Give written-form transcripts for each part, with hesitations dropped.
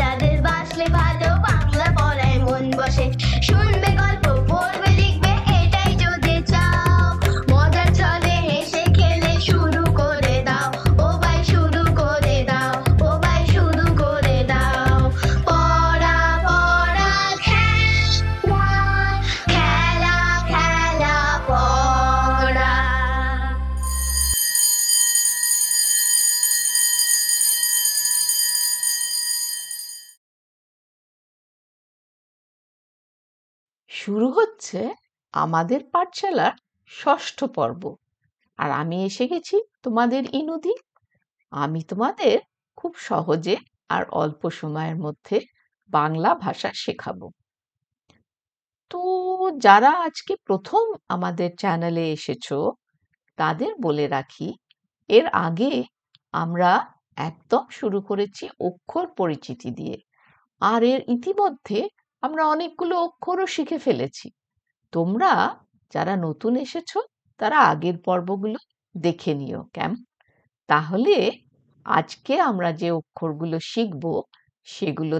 যাদের বাসলে ভালো বাংলা পড়ায় মন বসে। শুনবে গল্প, পড়বে লিখবে, এটাই যদি চাও, মজার ছলে হেসে খেলে শুরু করে দাও। ও ভাই শুরু করে দাও, ও ভাই শুরু করে দাও। পড়া পড়া খেলা, খেলা খেলা পড়া। শুরু হচ্ছে আমাদের পাঠশালার ষষ্ঠ পর্ব। আর আমি এসে গেছি তোমাদের ইনুদি। আমি তোমাদের খুব সহজে আর অল্প সময়ের মধ্যে বাংলা ভাষা শেখাবো। তো যারা আজকে প্রথম আমাদের চ্যানেলে এসেছো তাদের বলে রাখি, এর আগে আমরা একদম শুরু করেছি অক্ষর পরিচিতি দিয়ে, আর এর ইতিমধ্যে আমরা অনেকগুলো অক্ষরও শিখে ফেলেছি। তোমরা যারা নতুন এসেছো তারা আগের পর্বগুলো দেখে নিও কেমন। তাহলে আজকে আমরা যে অক্ষরগুলো শিখব সেগুলো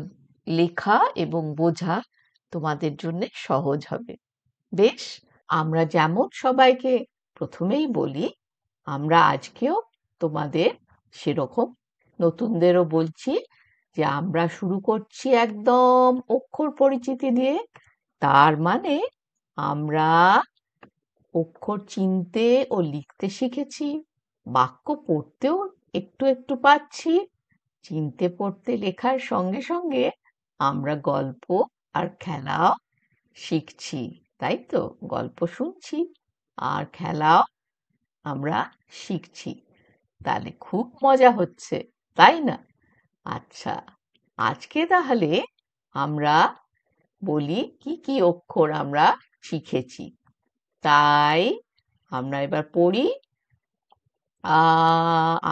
লেখা এবং বোঝা তোমাদের জন্য সহজ হবে। বেশ, আমরা যেমন সবাইকে প্রথমেই বলি, আমরা আজকেও তোমাদের সেরকম নতুনদেরও বলছি যে আমরা শুরু করছি একদম অক্ষর পরিচিতি দিয়ে। তার মানে আমরা অক্ষর চিনতে ও লিখতে শিখেছি, বাক্য পড়তেও একটু একটু পাচ্ছি। চিনতে পড়তে লেখার সঙ্গে সঙ্গে আমরা গল্প আর খেলাও শিখছি, তাই তো? গল্প শুনছি আর খেলাও আমরা শিখছি, তাহলে খুব মজা হচ্ছে, তাই না? আচ্ছা, আজকে তাহলে আমরা বলি কি কি অক্ষর আমরা শিখেছি। তাই আমরা এবার পড়ি।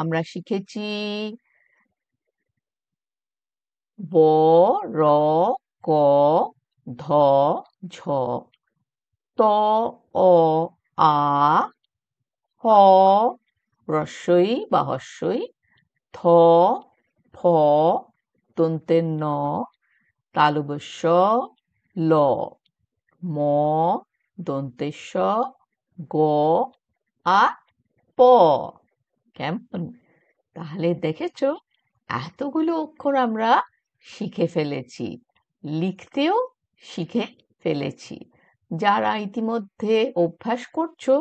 আমরা শিখেছি ব, র, ক, ধ, ঝ, ত, অ, আ, হ, রস্বই বা হস্যই, থ, ফ, দন্তের ন, তালব্য শ, ল, ম, দন্তের স, গ, আর প। কেমন? তাহলে দেখেছো এতগুলো অক্ষর আমরা শিখে ফেলেছি, লিখতেও শিখে ফেলেছি। যারা ইতিমধ্যে অভ্যাস করছো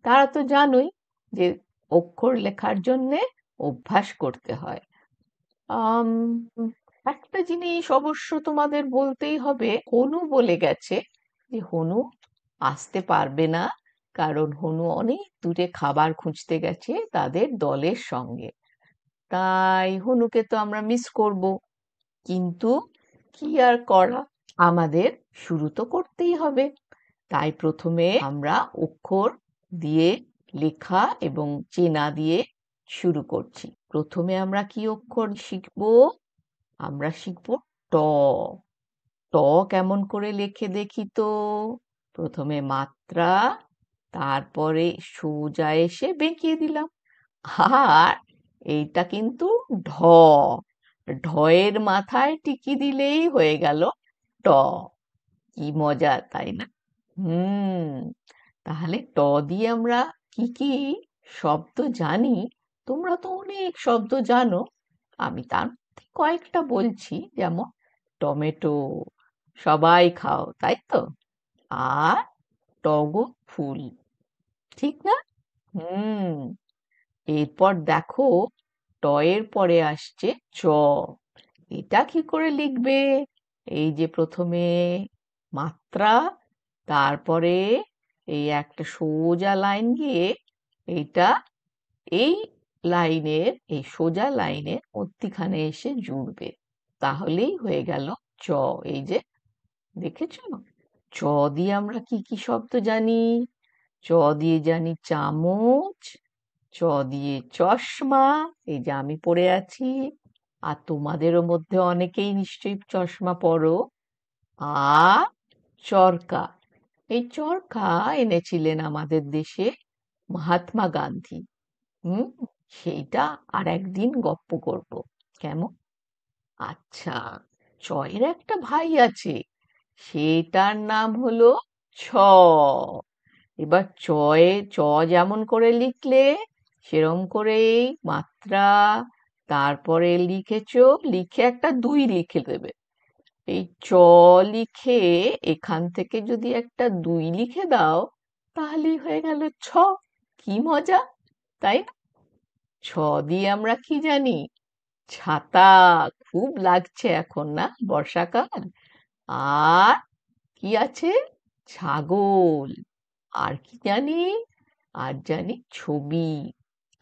তারা তো জানোই যে অক্ষর লেখার জন্যে অভ্যাস করতে হয়। আম, একটা জিনিস অবশ্য তোমাদের বলতেই হবে, হনু বলে গেছে যে হনু আসতে পারবে না, কারণ হনু অনেক দূরে খাবার খুঁজতে গেছে তাদের দলের সঙ্গে। তাই হনুকে তো আমরা মিস করব, কিন্তু কি আর করা, আমাদের শুরু তো করতেই হবে। তাই প্রথমে আমরা অক্ষর দিয়ে লেখা এবং চেনা দিয়ে শুরু করছি। প্রথমে আমরা কি অক্ষর শিখব? আমরা শিখব ট। ট কেমন করে লেখে দেখি তো। প্রথমে মাত্রা, তারপরে সোজা এসে বেঁকিয়ে দিলাম। আর এইটা কিন্তু ঢ, ঢয়ের মাথায় টিকি দিলেই হয়ে গেল ট। কি মজা, তাই না? হুম, তাহলে ট দিয়ে আমরা কি কি শব্দ জানি? তোমরা তো অনেক শব্দ জানো, আমি তার মধ্যে কয়েকটা বলছি। যেমন টমেটো, সবাই খাও, তাই তো? আর টগর ফুল, ঠিক না? হুম, এরপর দেখো ট এর পরে আসছে চ। এটা কি করে লিখবে? এই যে প্রথমে মাত্রা, তারপরে এই একটা সোজা লাইন গিয়ে এইটা এই লাইনের, এই সোজা লাইনের মধ্যিখানে এসে জুড়বে, তাহলেই হয়ে গেল চ। এই যে দেখেছো, চ দিয়ে আমরা কি কি শব্দ জানি? চ দিয়ে জানি চামচ, চ দিয়ে চশমা, এই যে আমি পরে আছি, আর তোমাদেরও মধ্যে অনেকেই নিশ্চয়ই চশমা পরো। আর চরকা, এই চরকা এনেছিলেন আমাদের দেশে মহাত্মা গান্ধী। হুম, সেইটা আর একদিন গপ্প করব, কেমন? আচ্ছা, চয়ের একটা ভাই আছে, সেটার নাম হলো ছ। এবার চ যেমন করে লিখলে সেরম করেই মাত্রা, তারপরে লিখেছো, লিখে একটা 2 লিখে দেবে। এই চ লিখে এখান থেকে যদি একটা 2 লিখে দাও, তাহলেই হয়ে গেল ছ। কি মজা, তাই না? ছ দিয়ে আমরা কি জানি? ছাতা। খুব লাগছে এখন, না, বর্ষাকাল। আর কি আছে? ছাগল। আর কি জানি? আর জানি ছবি।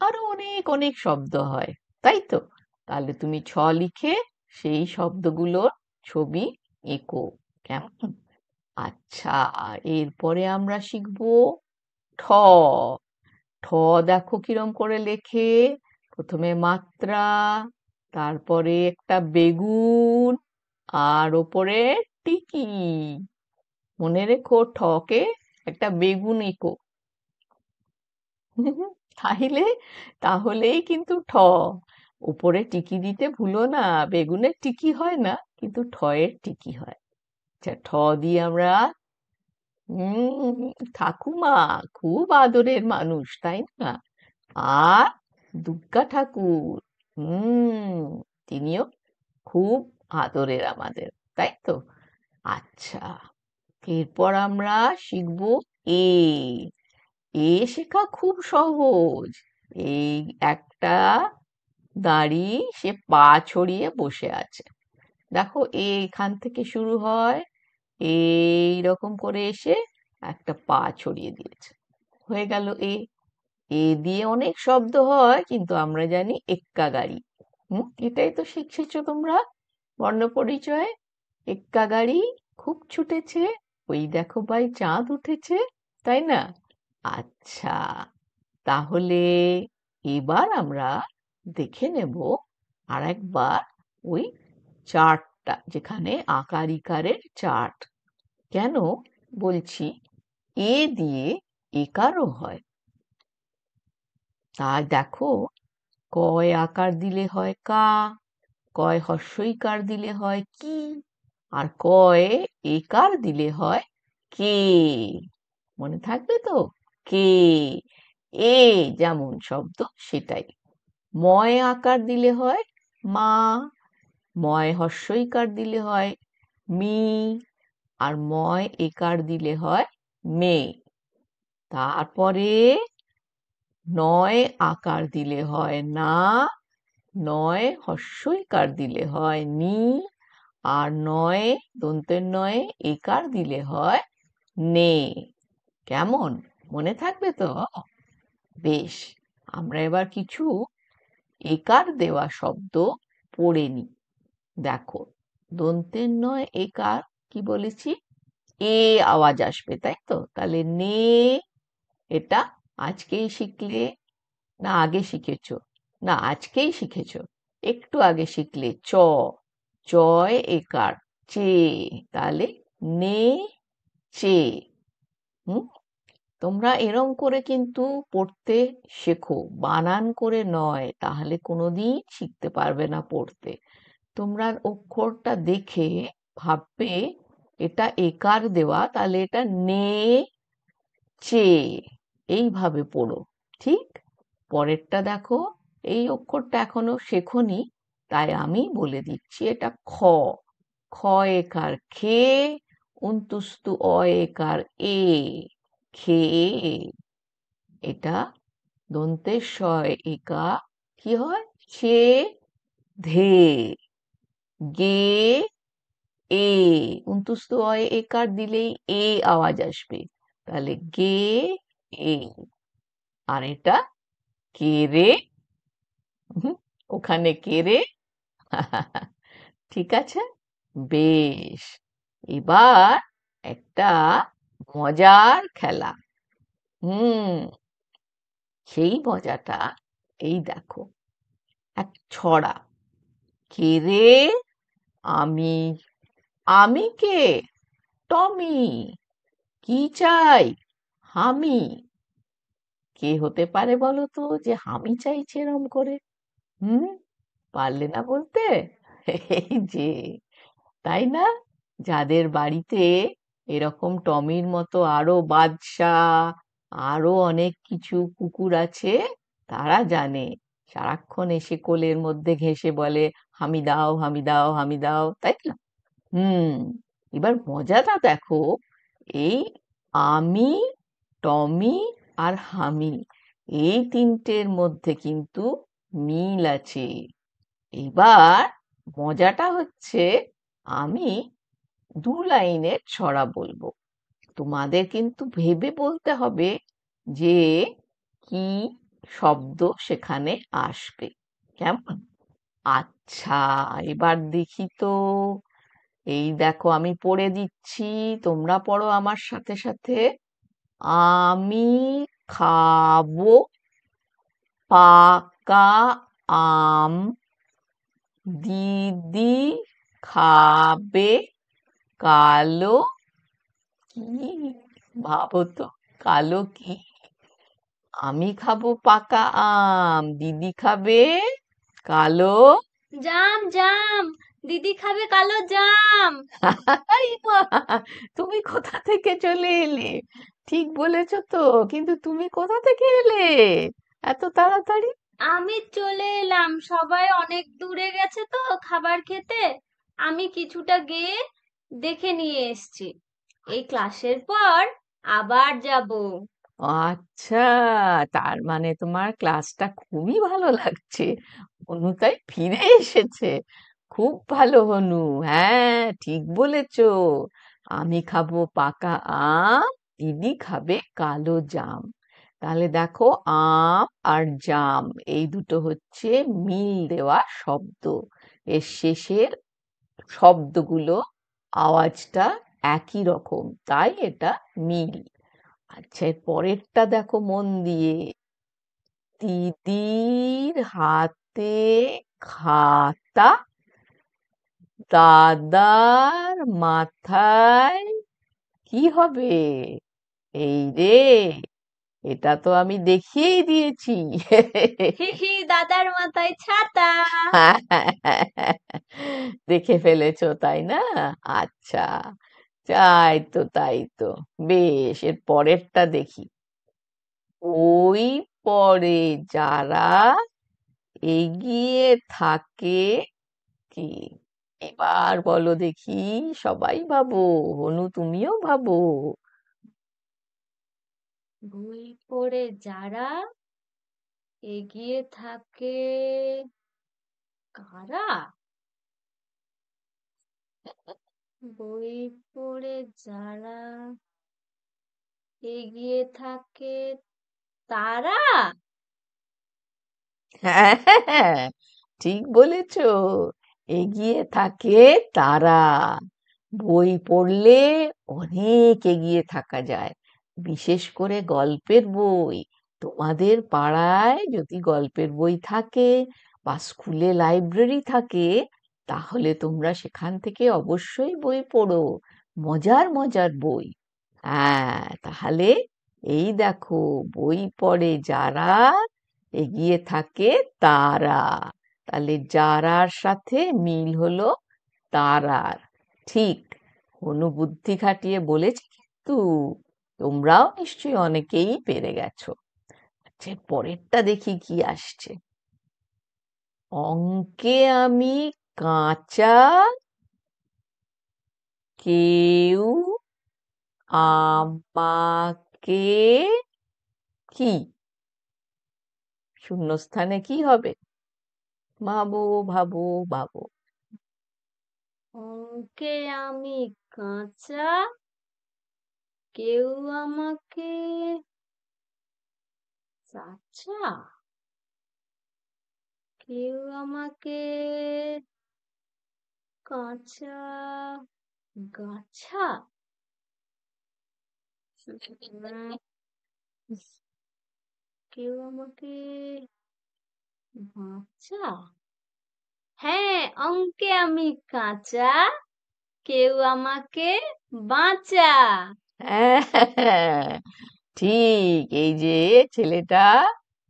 আরো অনেক অনেক শব্দ হয়, তাই তো? তাহলে তুমি ছ লিখে সেই শব্দগুলোর ছবি এঁকো, কেমন? আচ্ছা, এরপরে আমরা শিখবো ঠ। ঠ দেখো কিরম করে লেখে। প্রথমে মাত্রা, তারপরে একটা বেগুন, আর ওপরে টিকি। মনে রেখো, ঠকে একটা বেগুন এঁকো। তাইলে তাহলেই কিন্তু ঠ। উপরে টিকি দিতে ভুলো না, বেগুনের টিকি হয় না, কিন্তু ঠয়ের টিকি হয়। আচ্ছা, ঠ দিয়ে আমরা ঠাকুমা, খুব আদরের মানুষ, তাই না? আর দুর্গা ঠাকুর, হুম, তিনিও খুব আদরের আমাদের, তাই তো? আচ্ছা, এরপর আমরা শিখবো এ। এ শেখা খুব সহজ। এই একটা দাঁড়ি, সে পা ছড়িয়ে বসে আছে। দেখো, এখান থেকে শুরু হয়, এই রকম করে এসে একটা পা ছড়িয়ে দিয়েছে, হয়ে গেল এ। এ দিয়ে অনেক শব্দ হয়, কিন্তু আমরা জানি এক্কা গাড়ি। এটাই তো শিখেছো তোমরা বর্ণপরিচয়ে। এক্কা গাড়ি খুব ছুটেছে, ওই দেখো ভাই চাঁদ উঠেছে, তাই না? আচ্ছা, তাহলে এবার আমরা দেখে নেব আর একবার ওই চার্টটা, যেখানে আকার ইকারের চার্ট। কেন বলছি? এ দিয়ে একারও হয়। তাই দেখো, কয় আকার দিলে হয় কা, কয় হর্ষইকার দিলে হয় কি, আর কয় একার দিলে হয় কে। মনে থাকবে তো? কে। এ যেমন শব্দ সেটাই। ময় আকার দিলে হয় মা, ময় হর্ষইকার দিলে হয় মি, আর ময় একার দিলে হয় মে। তারপরে নয় আকার দিলে হয় না, নয় হর্ষইকার দিলে হয় নি, আর নয় দন্তের নয় একার দিলে হয় নে। কেমন? মনে থাকবে তো? বেশ, আমরা এবার কিছু একার দেওয়া শব্দ পড়ে নিই। দেখো, দন্তের নয় একার কি বলেছি? এ আওয়াজ আসবে, তাই তো? তাহলে নে, এটা আজকেই শিখলে, না আগে শিখেছো? না, আজকেই শিখেছো। একটু আগে শিখলে চ, চয় একার চে, তাহলে নে চে। হুম, তোমরা এরম করে কিন্তু পড়তে শেখো, বানান করে নয়, তাহলে কোনোদিন শিখতে পারবে না পড়তে। তোমরা অক্ষরটা দেখে ভাববে এটা একার দেওয়া, তাহলে এটা নে চে, এইভাবে পড়ো। ঠিক, পরেরটা দেখো, এই অক্ষরটা এখনো শেখোনি, তাই আমি বলে দিচ্ছি, এটা খ। খ একার খে, উন্তুস্তু অ একার এ, খেয়ে। এটা দন্তের শয় একা কি হয়? ছে, ধে। গে, এ, উন্তুস্তু অয় একার দিলেই এ আওয়াজ আসবে, তাহলে গে এ। আর এটা কে রে, হুম, ওখানে কে রে। ঠিক আছে, বেশ। এবার একটা মজার খেলা। হুম, সেই মজাটা এই দেখো, এক ছড়া। কে রে? আমি। আমি কে? টমি। কি চাই? হামি। কে হতে পারে বলো তো, যে হামি চাইছে এরম করে? হুম, পারলে না বলতে? এই যে, তাই না? যাদের বাড়িতে এরকম টমির মতো আরো বাদশা, আরো অনেক কিছু কুকুর আছে, তারা জানে। সারাক্ষণ এসে কোলের মধ্যে ঘেঁষে বলে, হামি দাও, হামি দাও, হামি দাও, তাই না? হুম। এবার মজাটা দেখো, এই আমি, টমি আর হামি, এই তিনটের মধ্যে কিন্তু মিল আছে। এবার মজাটা হচ্ছে, আমি দু লাইনের ছড়া বলবো, তোমাদের কিন্তু ভেবে বলতে হবে যে কি শব্দ সেখানে আসবে। কেমন? আচ্ছা, এবার দেখি তো। এই দেখো, আমি পড়ে দিচ্ছি, তোমরা পড়ো আমার সাথে সাথে। আমি খাবো পাকা আম, দিদি খাবে কালো কি? ভাবো তো, কালো কি? আমি খাবো পাকা আম, দিদি খাবে কালো। জাম জাম, দিদি খাবে কালো জাম। এই মা, তুমি কোথা থেকে চলে এলে? ঠিক বলেছো তো, কিন্তু তুমি কোথা থেকে এলে এত তাড়াতাড়ি? আমি চলে এলাম, সবাই অনেক দূরে গেছে তো খাবার খেতে। আমি কিছুটা গিয়ে দেখে নিয়ে এসেছি। এই ক্লাসের পর আবার যাব। আচ্ছা, তার মানে তোমার ক্লাসটা খুবই ভালো লাগছে। অনু তাই ফিরে এসেছে। খুব ভালো হনু, হ্যাঁ ঠিক বলেছো। আমি খাবো পাকা আম, দিদি খাবে কালো জাম। তাহলে দেখো, আম আর জাম এই দুটো হচ্ছে মিল দেওয়া শব্দ। এর শেষের শব্দগুলো, আওয়াজটা একই রকম, তাই এটা মিল। আচ্ছা, এর পরেরটা দেখো মন দিয়ে। দিদির হাতে খাতা, দাদার মাথায় কি হবে? এই রে, এটা তো আমি দেখিয়েই দিয়েছি। হি হি, দাদার মাথায় ছাতা। দেখে ফেলেছো তাই না? আচ্ছা, তাই তো, তাই তো। বেশ, এর পরেরটা দেখি। ওই পরে যারা এগিয়ে থাকে কি? এবার বলো দেখি, সবাই ভাবো, হনু তুমিও ভাবো। বই পড়ে যারা এগিয়ে থাকে, কারা? বই পড়ে যারা এগিয়ে থাকে, তারা। হ্যাঁ, ঠিক বলেছো, এগিয়ে থাকে তারা। বই পড়লে অনেক এগিয়ে থাকা যায়, বিশেষ করে গল্পের বই। তোমাদের পাড়ায় যদি গল্পের বই থাকে বা স্কুলে লাইব্রেরি থাকে, তাহলে তোমরা সেখান থেকে অবশ্যই বই পড়ো, মজার মজার বই। হ্যাঁ, তাহলে এই দেখো, বই পড়ে যারা এগিয়ে থাকে তারা, তাহলে যারার সাথে মিল হলো তারার। ঠিক, অনুবুদ্ধি খাটিয়ে বলেছি কিন্তু। তোমরাও নিশ্চয়ই অনেকেই পেরে গেছো। আচ্ছা, পরেরটা দেখি কি আসছে। অঙ্কে আমি কাঁচা, কেউ আমাকে কি? শূন্যস্থানে কি হবে? ভাবো, ভাবো, ভাবো। অঙ্কে আমি কাঁচা, কেউ আমাকে চাচা, কেউ আমাকে কাঁচা গাছা। উম, কেউ আমাকে বাঁচা। হ্যাঁ, অঙ্কে আমি কাঁচা, কেউ আমাকে বাঁচা। হ্যাঁ, ঠিক। এই যে ছেলেটা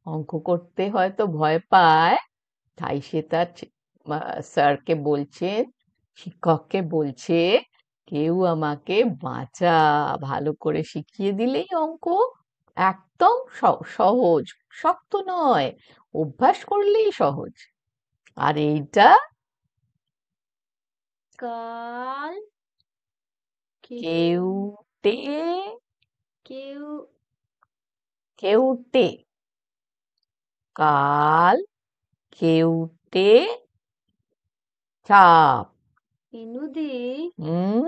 অঙ্ক করতে হয়তো ভয় পায়, তাই সে তার স্যারকে বলছেন, শিক্ষককে বলছে, কেউ আমাকে বাঁচা, ভালো করে শিখিয়ে দিলেই অঙ্ক একদম সহজ, শক্ত নয়, অভ্যাস করলেই সহজ। আর এইটা কাল কেউ কেউটে কেউ কেউটে, কাল কেউটে চাপ। ইনুদি, হুম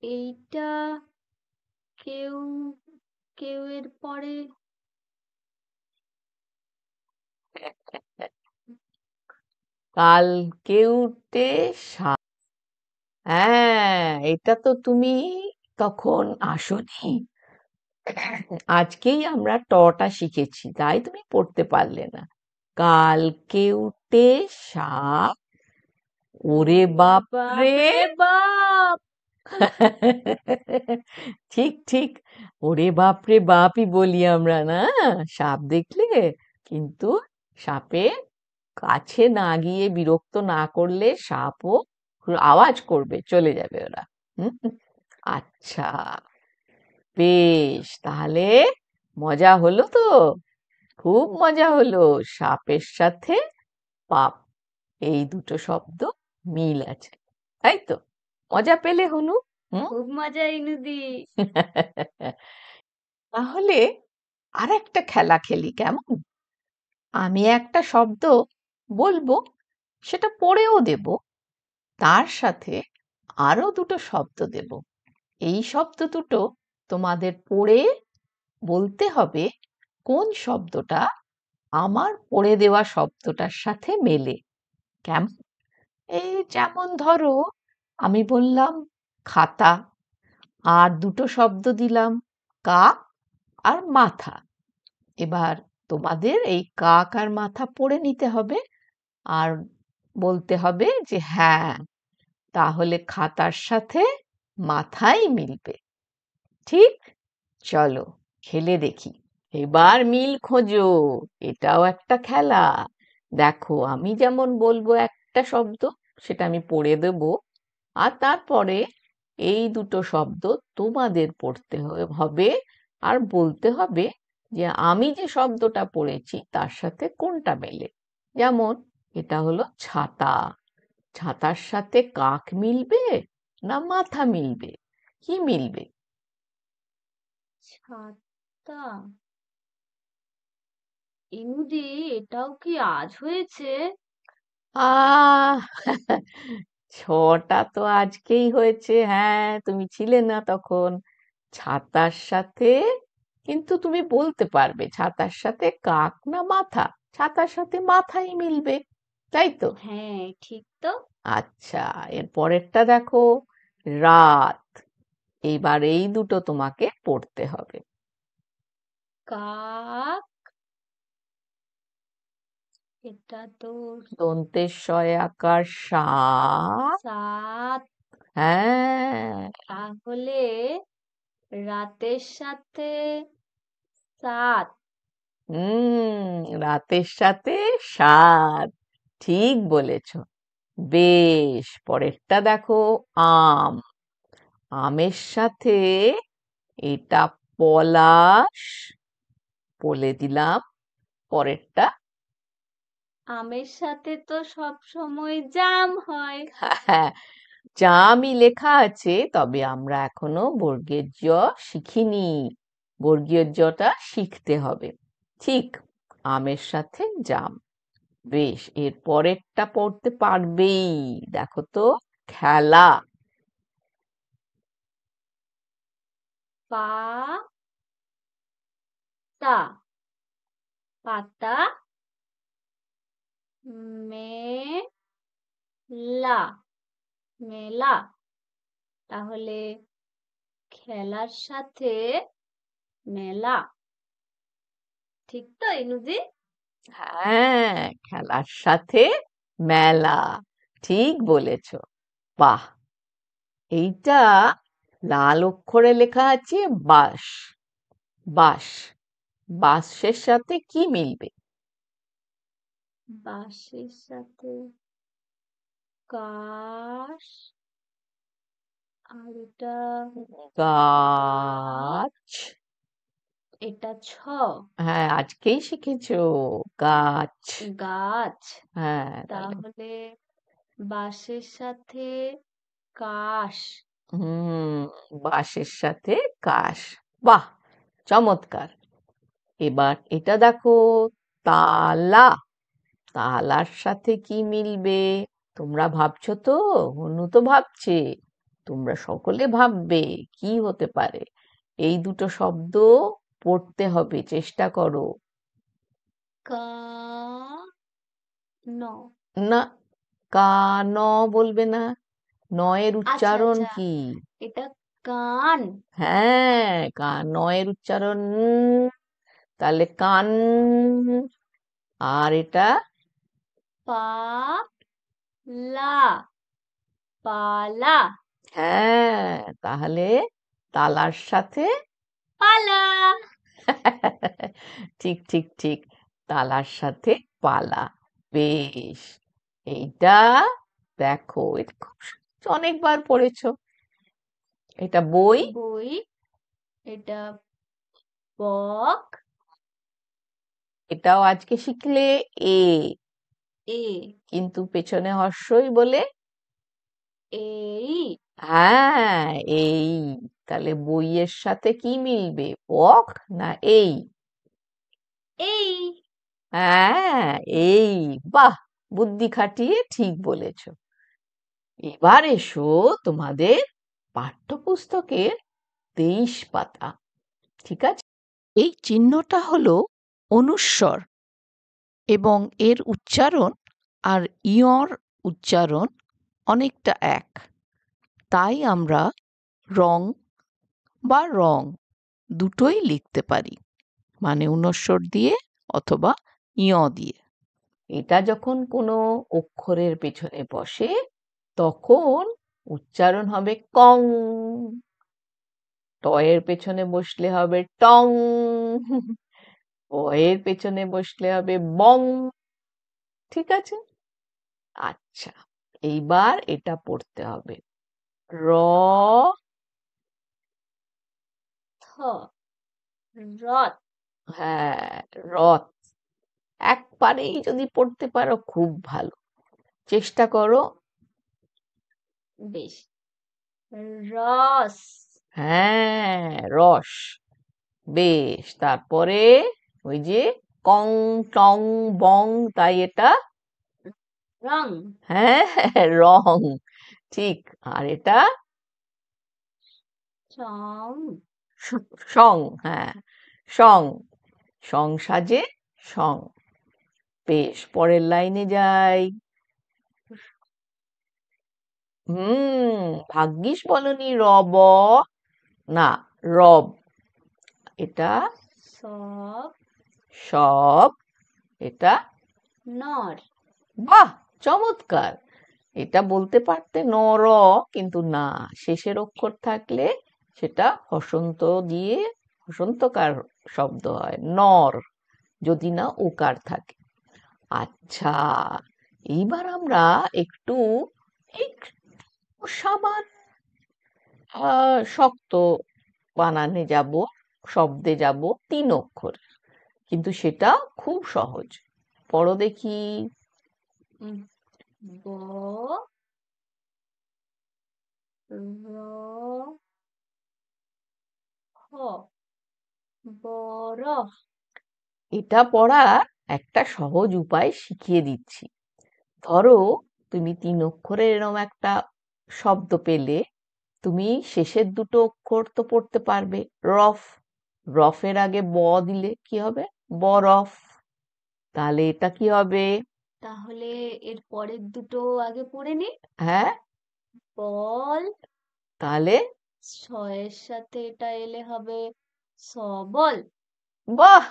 এইটা কেউ কেউ এর পরে কাল কেউটে সাপ। হ্যাঁ, এটা তো তুমি তখন আসোনি, আজকেই আমরা টটা শিখেছি, তাই তুমি পড়তে পারলে না। কাল কেউটে সাপ, ওরে বাপ রে। বাপরে বাপ। ঠিক ঠিক, ওরে বাপ রে বাপই বলি আমরা না সাপ দেখলে, কিন্তু সাপের কাছে না গিয়ে বিরক্ত না করলে সাপও আওয়াজ করবে, চলে যাবে ওরা। হুম, আচ্ছা, বেশ, তাহলে মজা হলো তো, খুব মজা হলো। সাপের সাথে পাপ, এই দুটো শব্দ মিল আছে, তাই তো? মজা পেলে হনু? হুম। খুব মজা ইনুদি। তাহলে আর একটা খেলা খেলি কেমন? আমি একটা শব্দ বলবো, সেটা পড়েও দেব, তার সাথে আরো দুটো শব্দ দেব। এই শব্দ দুটো তোমাদের পড়ে বলতে হবে কোন শব্দটা আমার পড়ে দেওয়া শব্দটার সাথে মেলে। কেমন? এই যেমন ধরো, আমি বললাম খাতা, আর দুটো শব্দ দিলাম, কাক আর মাথা। এবার তোমাদের এই কাক আর মাথা পড়ে নিতে হবে, আর বলতে হবে যে হ্যাঁ, তাহলে খাতার সাথে মাথাই মিলবে। ঠিক? চলো খেলে দেখি। এবার মিল খোঁজো, এটাও একটা খেলা। দেখো, আমি যেমন বলবো একটা শব্দ, সেটা আমি পড়ে দেব, আর তারপরে এই দুটো শব্দ তোমাদের পড়তে হবে, আর বলতে হবে যে আমি যে শব্দটা পড়েছি তার সাথে কোনটা মেলে। যেমন এটা হলো ছাতা, ছাতার সাথে কাক মিলবে না মাথা মিলবে? কি মিলবে? ছাতা। ইনুদি, এটাও কি আজ হয়েছে? আহ ছটা তো আজকেই হয়েছে, হ্যাঁ, তুমি ছিলে না তখন। ছাতার সাথে, কিন্তু তুমি বলতে পারবে ছাতার সাথে কাক না মাথা, ছাতার সাথে মাথাই মিলবে, তাই তো? হ্যাঁ, ঠিক তো। আচ্ছা, এর পরেরটা দেখো, রাত। এইবার এই দুটো তোমাকে পড়তে হবে। কাক, এটা তো দন্তের শয়ে আকার সা। সাত। হ্যাঁ। তাহলে রাতের সাথে সাত। রাতের সাথে সাত, ঠিক বলেছ। বেশ, পরেরটা দেখো, আম। আমের সাথে এটা পলাশ, বলে দিলাম। পরেরটা আমের সাথে তো সব সময় জাম হয়। হ্যাঁ, জামই লেখা আছে, তবে আমরা এখনো বর্গের জ শিখিনি, বর্গীয় জটা শিখতে হবে। ঠিক, আমের সাথে জাম। বেশ, এর পরেরটা পড়তে পারবেই, দেখো তো, খেলা। পা তা, পাতা। মেলা, মেলা। তাহলে খেলার সাথে মেলা, ঠিক তো ইনুজি? হ্যাঁ, খেলার সাথে মেলা, ঠিক বলেছ। বাহ, এইটা লাল অক্ষরে লেখা আছে বাঁশ। বাঁশ, বাঁশের সাথে কি মিলবে? বাঁশের সাথে কাশ, আর এটা গাছ। এটা ছ, হ্যাঁ, আজকেই শিখেছো। গাছ। গাছ। হ্যাঁ, তাহলে তাহলে বাঁশের সাথে কাশ, বাঁশের সাথে কাশ। বাহ, চমৎকার। এবার এটা দেখো, তালা। তালার সাথে কি মিলবে? তোমরা ভাবছো তো? হনু তো ভাবছে। তোমরা সকলে ভাববে কি হতে পারে। এই দুটো শব্দ পড়তে হবে, চেষ্টা করো। কা, ন। না, কান বলবে না। নয়ের আচ্ছা উচ্চারণ আচ্ছা, কি? এটা কান। হ্যাঁ, নয়ের উচ্চারণ তাহলে কান। আর এটা পা, লা, পালা। হ্যাঁ, তাহলে তালার সাথে পালা। ঠিক ঠিক ঠিক, তালার সাথে পালা। বেশ, এইটা দেখো, এটা খুব অনেকবার পড়েছো। এটা বই। বই। এটা বক। এটাও আজকে শিখলে। এ, এ, কিন্তু পেছনে হর্ষই বলে এই। হ্যাঁ, এই। তাহলে বইয়ের সাথে কি মিলবে, বক না এই? এই। হ্যাঁ, এই। বাহ, বুদ্ধি খাটিয়ে ঠিক বলেছ। এবার এসো তোমাদের পাঠ্যপুস্তকের 23 পাতা। ঠিক আছে? এই চিহ্নটা হলো অনুস্বর এবং এর উচ্চারণ আর ইয়র উচ্চারণ অনেকটা এক। তাই আমরা রং বা রং দুটোই লিখতে পারি, মানে অনুস্বর দিয়ে অথবা ইয় দিয়ে। এটা যখন কোনো অক্ষরের পেছনে বসে তখন উচ্চারণ হবে কং। টয়ের পেছনে বসলে হবে টং। বয়ের পেছনে বসলে হবে বং। ঠিক আছে? আচ্ছা, এইবার এটা পড়তে হবে। র, থ, রথ। হ্যাঁ, রথ। একবারেই যদি পড়তে পারো খুব ভালো, চেষ্টা করো। বেশ। রস। হ্যাঁ, রস। বেশ, তারপরে ওই যে কং টং বং, তাই এটা রং। হ্যাঁ, রং। ঠিক। আর এটা সং। সং। হ্যাঁ, সং। সং সাজে সং। বেশ, পরের লাইনে যাই। ভাগ্যিস বলনি রব। না, রব। এটা সব। সব। এটা নর। বাহ, চমৎকার। এটা বলতে পারতে নর, কিন্তু না, শেষের অক্ষর থাকলে সেটা হসন্ত দিয়ে হসন্তকার শব্দ হয়, নর, যদি না ওকার থাকে। আচ্ছা, এইবার আমরা একটু একটু সামান্য শক্ত বানানে যাব, শব্দে যাব, 3 অক্ষর, কিন্তু সেটা খুব সহজ। পড়ো দেখি। উম, ব, র, হ, বরফ। এটা পড়ার একটা সহজ উপায় শিখিয়ে দিচ্ছি। ধরো, তুমি 3 অক্ষরের এরম একটা শব্দ পেলে, তুমি শেষের দুটো অক্ষর তো পড়তে পারবে। রফ, রফের আগে ব দিলে কি হবে? বরফ। তাহলে এটা কি হবে? তাহলে এর পরের দুটো আগে পড়ে নি। হ্যাঁ, বল। তাহলে ছয়ের সাথে এটা এলে হবে সবল। বাহ,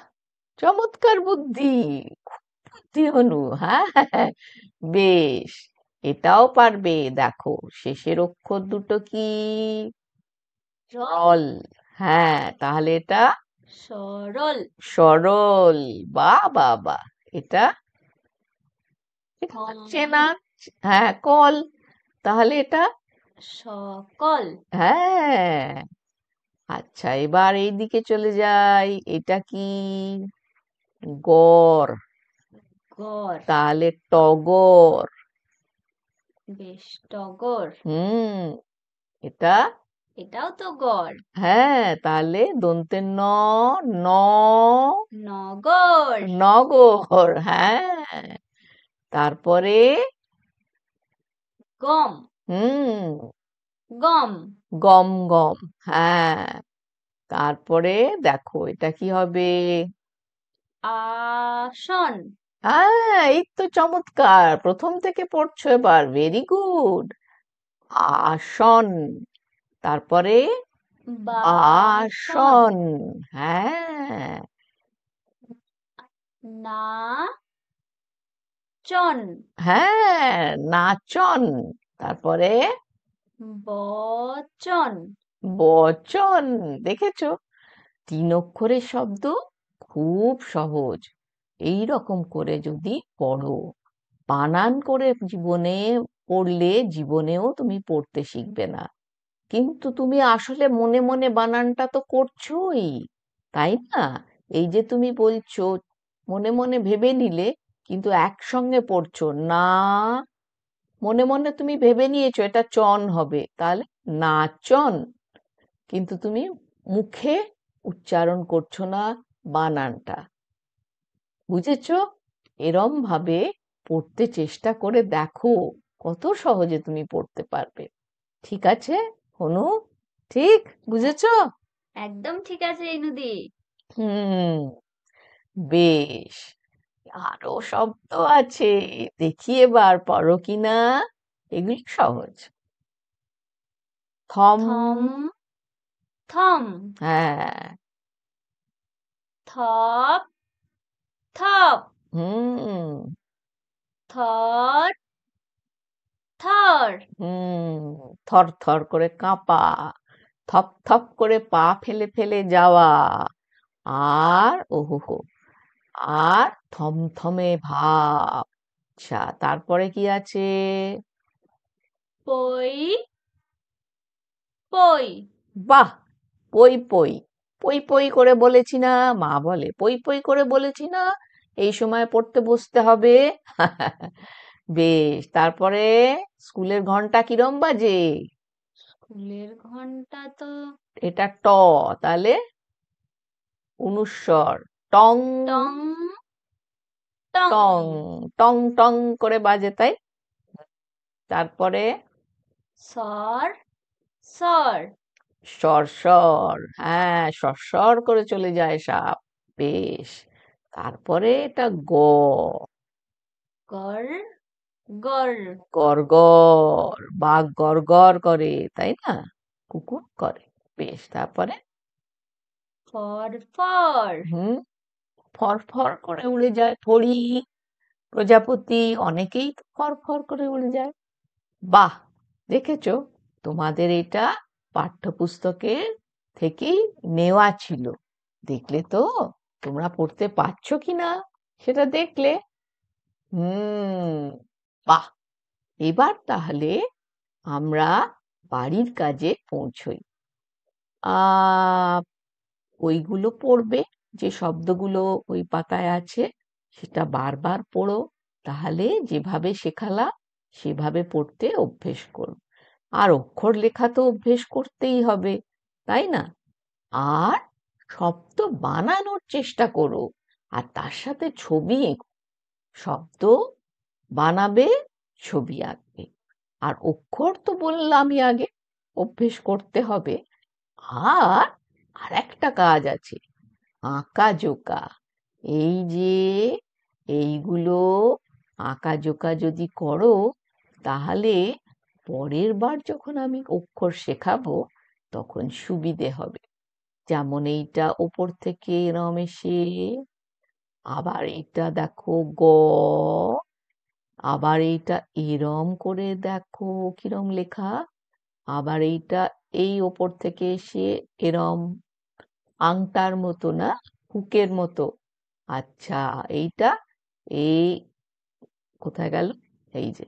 চমৎকার বুদ্ধি। খুব বুদ্ধি হনু। হ্যাঁ, বেশ, এটাও পারবে। দেখো, শেষের অক্ষর দুটো কি? রল। রল। হ্যাঁ, তাহলে এটা সরল। সরল। বাহ বাহ বাহ, এটা এটা হম। হচ্ছে না? হ্যাঁ, কল। তাহলে এটা সকল। হ্যাঁ। আচ্ছা, এবার এই দিকে চলে যাই। এটা কি? গড়। গড়। তাহলে টগর। বেশ, টগর। হুম। এটা এটাও তো গড়। হ্যাঁ, তাহলে দন্তের ন। ন। নগর। নগর। হ্যাঁ। তারপরে গম। হুম। গম। গম গম। হ্যাঁ। তারপরে দেখো এটা কি হবে? আসন। হ্যাঁ, এই তো চমৎকার, প্রথম থেকে পড়ছো এবার, ভেরি গুড। আসন। তারপরে বাসন। বাসন। হ্যাঁ। নাচন। হ্যাঁ, নাচন। তারপরে বচন। বচন। দেখেছো, 3 অক্ষরের শব্দ খুব সহজ। এই রকম করে যদি পড়ো, বানান করে জীবনে পড়লে জীবনেও তুমি পড়তে শিখবে না, কিন্তু তুমি আসলে মনে মনে বানানটা তো করছোই, তাই না? এই যে তুমি বলছো, মনে মনে ভেবে নিলে, কিন্তু একসঙ্গে পড়ছো না। মনে মনে তুমি ভেবে নিয়েছো এটা চন হবে, তাহলে নাচন, কিন্তু তুমি মুখে উচ্চারণ করছো না বানানটা। বুঝেছো? এরম ভাবে পড়তে চেষ্টা করে দেখো, কত সহজে তুমি পড়তে পারবে। ঠিক আছে হনু? ঠিক বুঝেছো? একদম ঠিক আছে ইনুদি। হুম। বেশ। আরো শব্দ আছে, দেখি এবার পারো কিনা। এগুলি সহজ। থম। থম। থম। হ্যাঁ। থপ। থপ। হুম। থর। থর। হুম। থর থর করে কাঁপা, থপ থপ করে পা ফেলে ফেলে যাওয়া, আর ওহো, আর থমথমে ভাব। আচ্ছা, তারপরে কি আছে? পই। পই। বাহ, পই পই। পই পই করে বলেছি না, মা বলে পই পই করে বলেছি না, এই সময় পড়তে বসতে হবে। বেশ, তারপরে স্কুলের ঘন্টা কিরম বাজে? স্কুলের ঘন্টা তো এটা ট, তাহলে অনুস্বর, টং। টং। টং। টং। টং টং করে বাজে, তাই? তারপরে সর। সর। সরসর। হ্যাঁ, সরসর করে চলে যায় সাপ। বেশ। তারপরে এটা গ। গর। গর। গড়গড়, বাঘ গড়গড় করে, তাই না? কুকুর করে। বেশ, তারপরে ফর। ফর। হুম, ফরফর করে উড়ে যায়, ফড়িং, প্রজাপতি, অনেকেই তো ফরফর করে উড়ে যায়। বাহ, দেখেছো, তোমাদের এটা পাঠ্যপুস্তকের থেকেই নেওয়া ছিল। দেখলে তো তোমরা পড়তে পারছো কিনা, সেটা দেখলে। হুম। বাহ। এবার তাহলে আমরা বাড়ির কাজে পৌঁছই। আহ ওইগুলো পড়বে, যে শব্দগুলো ওই পাতায় আছে সেটা বারবার পড়ো, তাহলে যেভাবে শেখালাম সেভাবে পড়তে অভ্যেস করো। আর অক্ষর লেখা তো অভ্যেস করতেই হবে, তাই না? আর শব্দ বানানোর চেষ্টা করো, আর তার সাথে ছবি এঁকো। শব্দ বানাবে, ছবি আঁকবে। আর অক্ষর তো বললামই আগে, অভ্যেস করতে হবে। আর আরেকটা কাজ আছে, আঁকা জোকা। এই যে এইগুলো আঁকা জোকা যদি করো, তাহলে পরের বার যখন আমি অক্ষর শেখাবো তখন সুবিধে হবে। যেমন এইটা ওপর থেকে এরম এসে, আবার এইটা দেখো গ, আবার এইটা এরম করে দেখো কিরম লেখা, আবার এইটা এই ওপর থেকে এসে এরম আংটার মতো, না হুকের মতো। আচ্ছা, এইটা এই কোথায় গেল? এই যে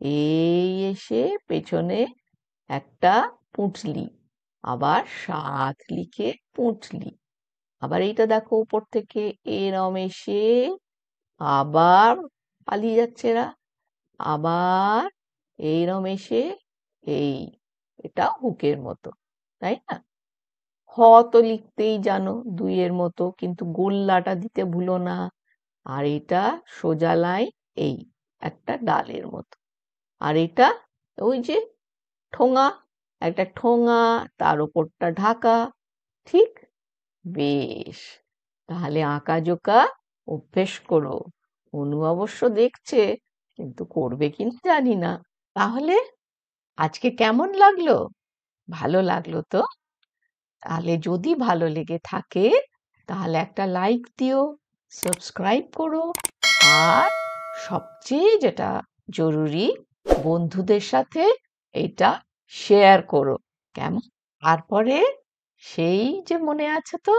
এই এসে পেছনে একটা পুঁটলি, আবার ৭ লিখে পুঁটলি। আবার এইটা দেখো উপর থেকে এরম এসে আবার পালিয়ে যাচ্ছে এরা, আবার এইরম এসে এই, এটা হুকের মতো, তাই না? হ তো লিখতেই জানো ২ এর মতো, কিন্তু গোল্লাটা দিতে ভুলো না। আর এটা সোজা লাইন, এই একটা ডালের মতো। আর এটা ওই যে ঠোঙা, একটা ঠোঙা, তার ওপরটা ঢাকা। ঠিক? বেশ, তাহলে আঁকাঝোঁকা অভ্যেস করো। অনু অবশ্য দেখছে, কিন্তু করবে কিনা জানি না। তাহলে আজকে কেমন লাগলো? ভালো লাগলো তো? তাহলে যদি ভালো লেগে থাকে তাহলে একটা লাইক দিও, সাবস্ক্রাইব করো, আর সবচেয়ে যেটা জরুরি, বন্ধুদের সাথে এটা শেয়ার করো। কেমন? তারপরে সেই যে মনে আছে তো,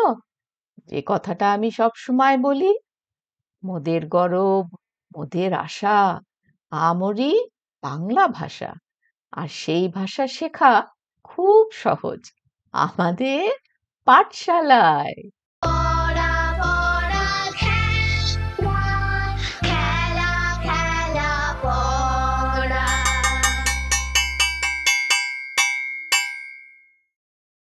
যে কথাটা আমি সব সময় বলি, মোদের গরব মোদের আশা, আমরি বাংলা ভাষা। আর সেই ভাষা শেখা খুব সহজ, আমাদের পাঠশালায়।